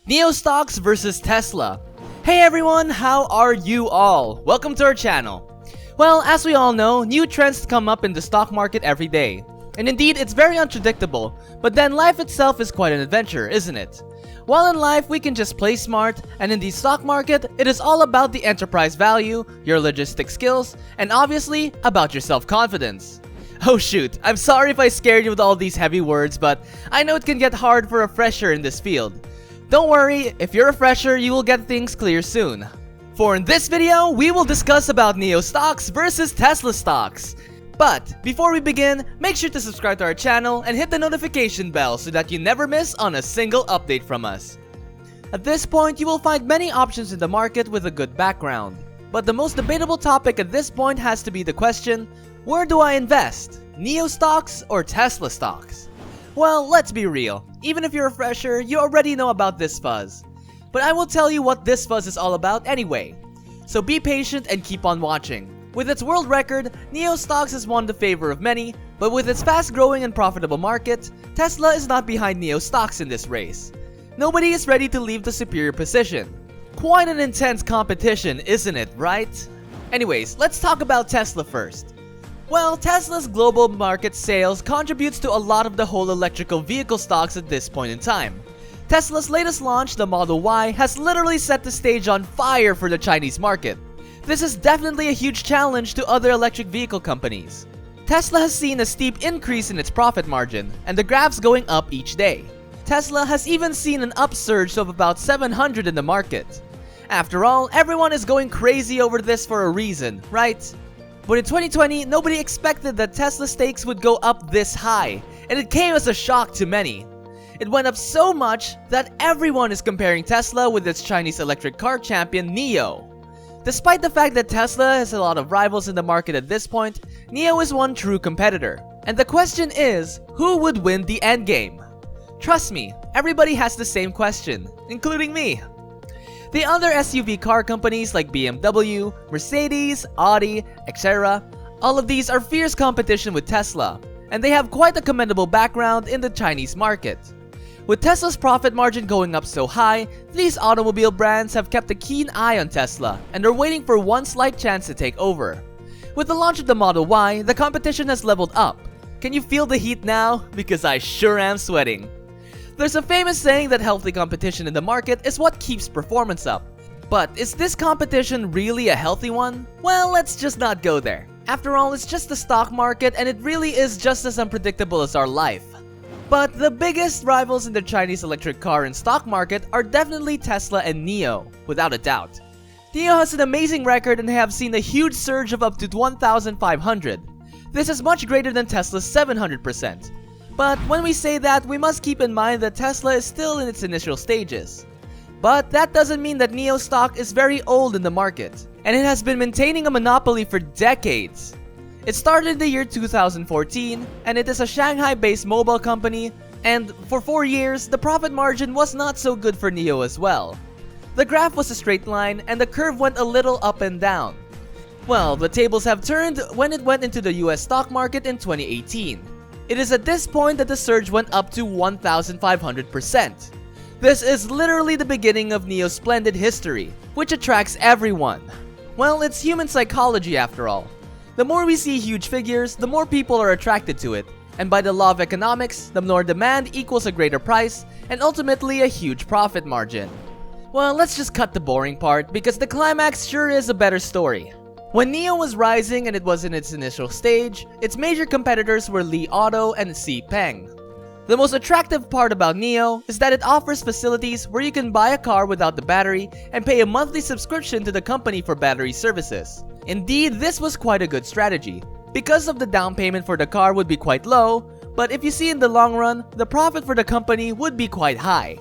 Neo stocks versus Tesla. Hey everyone, how are you all? Welcome to our channel. Well, as we all know, new trends come up in the stock market every day. And indeed, it's very unpredictable, but then life itself is quite an adventure, isn't it? While in life, we can just play smart, and in the stock market, it is all about the enterprise value, your logistic skills, and obviously, about your self-confidence. Oh shoot, I'm sorry if I scared you with all these heavy words, but I know it can get hard for a fresher in this field. Don't worry, if you're a fresher, you will get things clear soon. For in this video, we will discuss about Neo stocks versus Tesla stocks. But before we begin, make sure to subscribe to our channel and hit the notification bell so that you never miss on a single update from us. At this point, you will find many options in the market with a good background. But the most debatable topic at this point has to be the question, where do I invest? Neo stocks or Tesla stocks? Well, let's be real. Even if you're a fresher, you already know about this fuzz. But I will tell you what this fuzz is all about anyway. So be patient and keep on watching. With its world record, Neo stocks has won the favor of many, but with its fast-growing and profitable market, Tesla is not behind Neo stocks in this race. Nobody is ready to leave the superior position. Quite an intense competition, isn't it, right? Anyways, let's talk about Tesla first. Well, Tesla's global market sales contributes to a lot of the whole electrical vehicle stocks at this point in time. Tesla's latest launch, the Model Y, has literally set the stage on fire for the Chinese market. This is definitely a huge challenge to other electric vehicle companies. Tesla has seen a steep increase in its profit margin, and the graphs going up each day. Tesla has even seen an upsurge of about 700 in the market. After all, everyone is going crazy over this for a reason, right? But in 2020, nobody expected that Tesla stakes would go up this high, and it came as a shock to many. It went up so much that everyone is comparing Tesla with its Chinese electric car champion Neo. Despite the fact that Tesla has a lot of rivals in the market at this point, Neo is one true competitor. And the question is, who would win the endgame? Trust me, everybody has the same question, including me. The other SUV car companies like BMW, Mercedes, Audi, etc., all of these are fierce competition with Tesla, and they have quite a commendable background in the Chinese market. With Tesla's profit margin going up so high, these automobile brands have kept a keen eye on Tesla and are waiting for one slight chance to take over. With the launch of the Model Y, the competition has leveled up. Can you feel the heat now? Because I sure am sweating. There's a famous saying that healthy competition in the market is what keeps performance up. But is this competition really a healthy one? Well, let's just not go there. After all, it's just the stock market and it really is just as unpredictable as our life. But the biggest rivals in the Chinese electric car and stock market are definitely Tesla and Neo, without a doubt. Neo has an amazing record and have seen a huge surge of up to 1,500. This is much greater than Tesla's 700%. But when we say that, we must keep in mind that Tesla is still in its initial stages. But that doesn't mean that Neo stock is very old in the market, and it has been maintaining a monopoly for decades. It started in the year 2014, and it is a Shanghai-based mobile company, and for 4 years, the profit margin was not so good for Neo as well. The graph was a straight line, and the curve went a little up and down. Well, the tables have turned when it went into the US stock market in 2018. It is at this point that the surge went up to 1,500%. This is literally the beginning of Neo's splendid history, which attracts everyone. Well, it's human psychology after all. The more we see huge figures, the more people are attracted to it. And by the law of economics, the more demand equals a greater price, and ultimately a huge profit margin. Well, let's just cut the boring part, because the climax sure is a better story. When Neo was rising and it was in its initial stage, its major competitors were Li Auto and Xpeng. The most attractive part about Neo is that it offers facilities where you can buy a car without the battery and pay a monthly subscription to the company for battery services. Indeed, this was quite a good strategy. Because of the down payment for the car would be quite low, but if you see in the long run, the profit for the company would be quite high.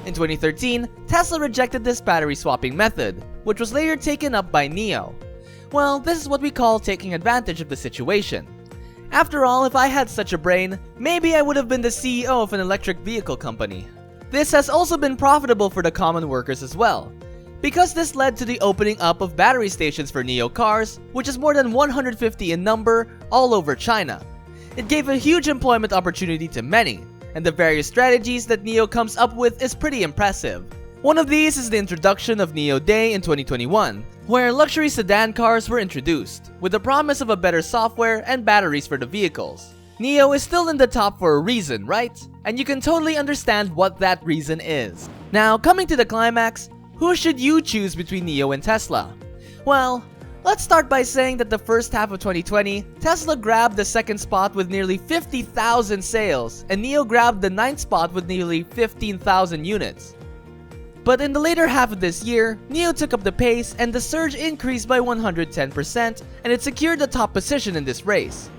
In 2013, Tesla rejected this battery swapping method, which was later taken up by Neo. Well, this is what we call taking advantage of the situation. After all, if I had such a brain, maybe I would have been the CEO of an electric vehicle company. This has also been profitable for the common workers as well, because this led to the opening up of battery stations for Neo cars, which is more than 150 in number all over China. It gave a huge employment opportunity to many, and the various strategies that Neo comes up with is pretty impressive. One of these is the introduction of Neo Day in 2021, where luxury sedan cars were introduced, with the promise of a better software and batteries for the vehicles. Neo is still in the top for a reason, right? And you can totally understand what that reason is. Now, coming to the climax, who should you choose between Neo and Tesla? Well, let's start by saying that the first half of 2020, Tesla grabbed the second spot with nearly 50,000 sales, and Neo grabbed the ninth spot with nearly 15,000 units. But in the later half of this year, Neo took up the pace and the surge increased by 110% and it secured the top position in this race.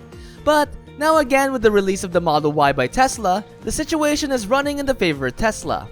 But now again, with the release of the Model Y by Tesla, the situation is running in the favor of Tesla.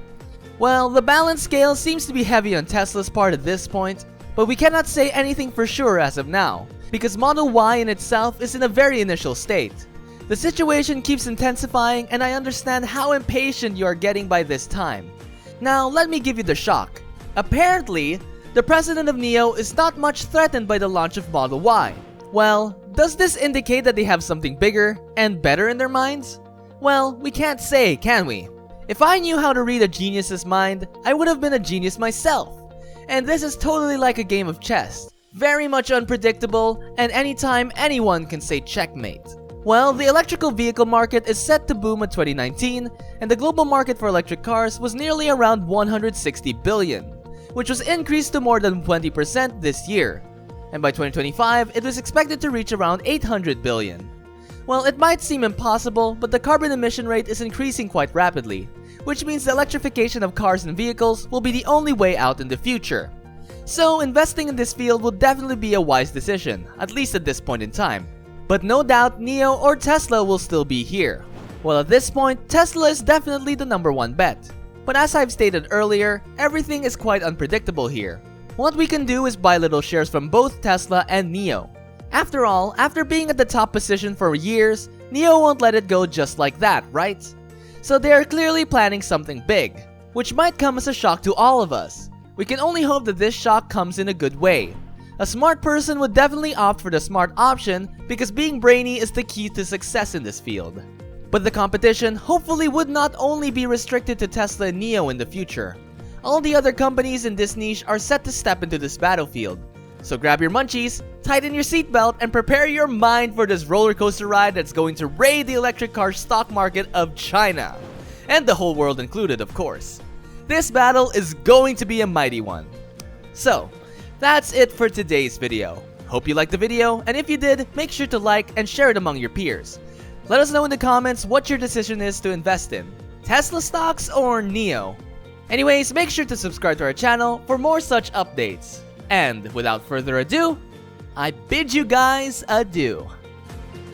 Well, the balance scale seems to be heavy on Tesla's part at this point, but we cannot say anything for sure as of now, because Model Y in itself is in a very initial state. The situation keeps intensifying and I understand how impatient you are getting by this time. Now, let me give you the shock. Apparently, the president of Neo is not much threatened by the launch of Model Y. Well, does this indicate that they have something bigger and better in their minds? Well, we can't say, can we? If I knew how to read a genius's mind, I would have been a genius myself. And this is totally like a game of chess. Very much unpredictable, and anytime anyone can say checkmate. Well, the electrical vehicle market is set to boom in 2019, and the global market for electric cars was nearly around 160 billion, which was increased to more than 20% this year. And by 2025, it was expected to reach around 800 billion. Well, it might seem impossible, but the carbon emission rate is increasing quite rapidly, which means the electrification of cars and vehicles will be the only way out in the future. So, investing in this field will definitely be a wise decision, at least at this point in time. But no doubt, Neo or Tesla will still be here. Well, at this point, Tesla is definitely the #1 bet. But as I've stated earlier, everything is quite unpredictable here. What we can do is buy little shares from both Tesla and Neo. After all, after being at the top position for years, Neo won't let it go just like that, right? So they are clearly planning something big, which might come as a shock to all of us. We can only hope that this shock comes in a good way. A smart person would definitely opt for the smart option because being brainy is the key to success in this field. But the competition hopefully would not only be restricted to Tesla and Neo in the future. All the other companies in this niche are set to step into this battlefield. So grab your munchies, tighten your seatbelt, and prepare your mind for this roller coaster ride that's going to raid the electric car stock market of China. And the whole world included, of course. This battle is going to be a mighty one. So, that's it for today's video. Hope you liked the video, and if you did, make sure to like and share it among your peers. Let us know in the comments what your decision is to invest in, Tesla stocks or Neo. Anyways, make sure to subscribe to our channel for more such updates. And without further ado, I bid you guys adieu.